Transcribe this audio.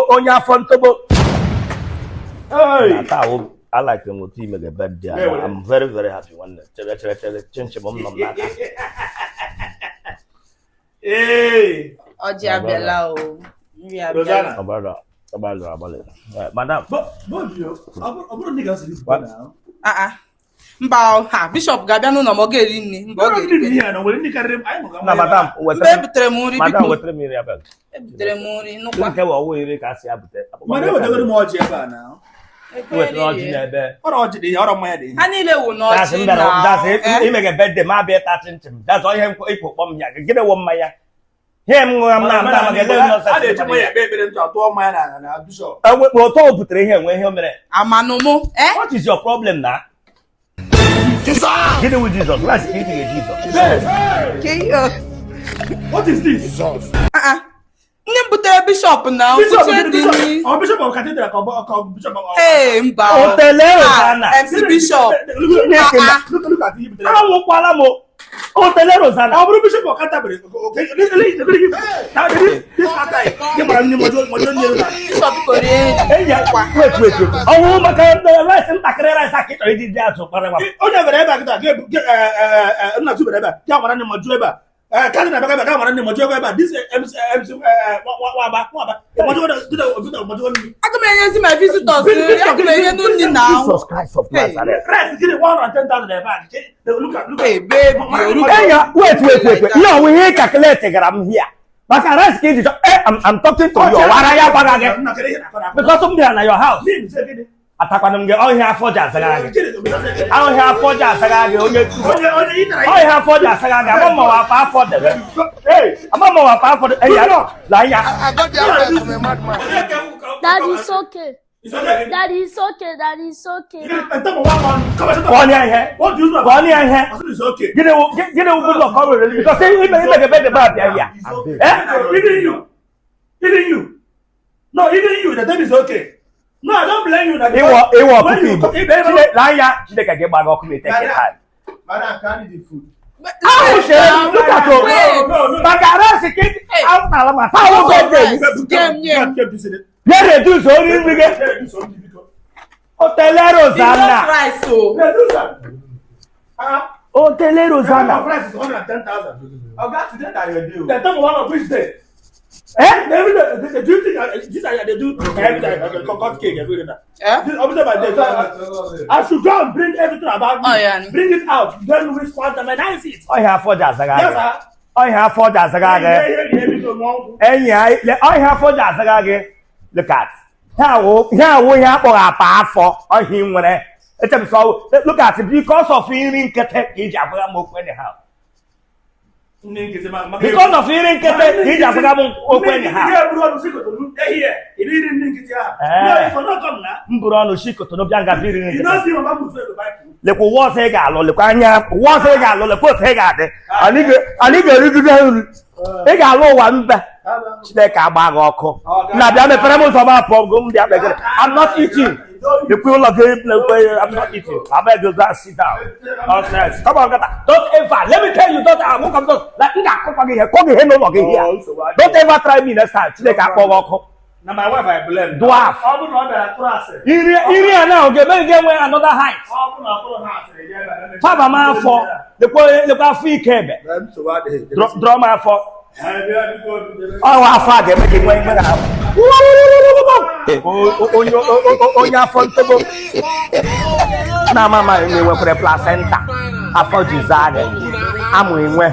onye afọ ntobo. Hey. I like them with team again, but I'm very, very happy one day. Hey. Oja Bella. Madam. Mba ha Bishop ga-abịa n'ụlọ m oge eri nri mba oge eri na madam ebutere m nri madam wetere m nri abịa ebutere m nri nụkwa nke wa iri ka si abute mana wetere m ọjị ebe a na wetere ọjị na ebe ọjị dị ọrọ mmanya dị ha niile wụ n'ọjị na that's imege birthday ma bịa ta chinchin that's all ihe ikwu kpọm ya gịnị wo mmanya ihe m ṅụrụ m na mba ma gele no a na-eji mmanya ekpe ekpere ntụ atụọ mmanya na bishop enwe oto butere ihe enwe ihe o mere amanụmụ what is your problem na get it with Jesus. Let's eat it with Jesus. Okay. What is this? Jesus. Ndị butere bishop na bishop of cathedral bishop of hey mba Hotelero sana. MC Bishop. Look at him. Awu kwala mo. Hotelero sana. Aburu bishop of Canterbury. Okay. Now this matter. Bishop Korean. Wait. Awu maka rice ntakịrị rice akịtọ iji dị atụ kpara wa. Onye bere ebe akịta nna tu bere ebe. Ya gbara ndị mọjụ ebe a. Kazi na baka gbara ndị mọjụ ebe a. This MC waba. Aga m enyezi my visitors. Aga m enye nri na Jesus Christ of Nazareth. Rice gịnị 110,000 ebe a. Look at. Hey baby. Wait. No, we here calculate gram here. Maka rice kiji I'm talking to you. Wara ya gbaga gị. Because somebody na your house. Atakwana m gị ọhịa afọ ji asaga gị. Ọhịa afọ ji asaga gị onye ọhịa afọ ji asaga gị ama ma wa afọ debe. Ama ma wa afọ la ya. Daddy, it's okay. Daddy, it's okay. Daddy, it's okay. Onye ihe. Onye ihe. Gịnị ugwu ụlọ kọrọ because ime gebe the bad here. Even you. No, even you. The time is okay. No, I don't blame you. Iwo people. Laya, Chineke ga gbaga ọkụ take it time. Madam, carry the food. Look at you. Bagara sikit out na lama. How they reduce only nri gị. Hotelero Zana. Hotelero Zana. Price is 110,000. Oh, that's today that you do. The time one of which day? Do you think this they do every time concoct cake every day? Obviously by day. I should go and bring everything about me. Bring it out. Then we squat them and I see it. Oh, you have 4 jars. Yes, sir. Oh, you have 4 jars. Look at. Here we have a path for or him when look at it because of hearing anyhow. Because of hearing he's a open house. Mburono shiko to no bianga hearing. You know, see my mom le ko wo se ga lo le kwanya wo se ga lo le ko te ga de ani ga ri du e ga lo wa mba chide ka gba ga oku na bia me pere mo so ba pom go mbia be I'm not eating. The people of the I'm not eating. I beg you guys sit down. Nonsense. Come on, don't ever. Let me tell you, don't. I won't come to. Like come here, no working here. Don't ever try me next time. Today I walk. Now my wife I blame. Dwarf. Iri now. Get another height. Papa man for the free cable. Drama for. Oh, I forget making way onye afọ ntobo na mama enwe kwere placenta afọ jizage amụ enwe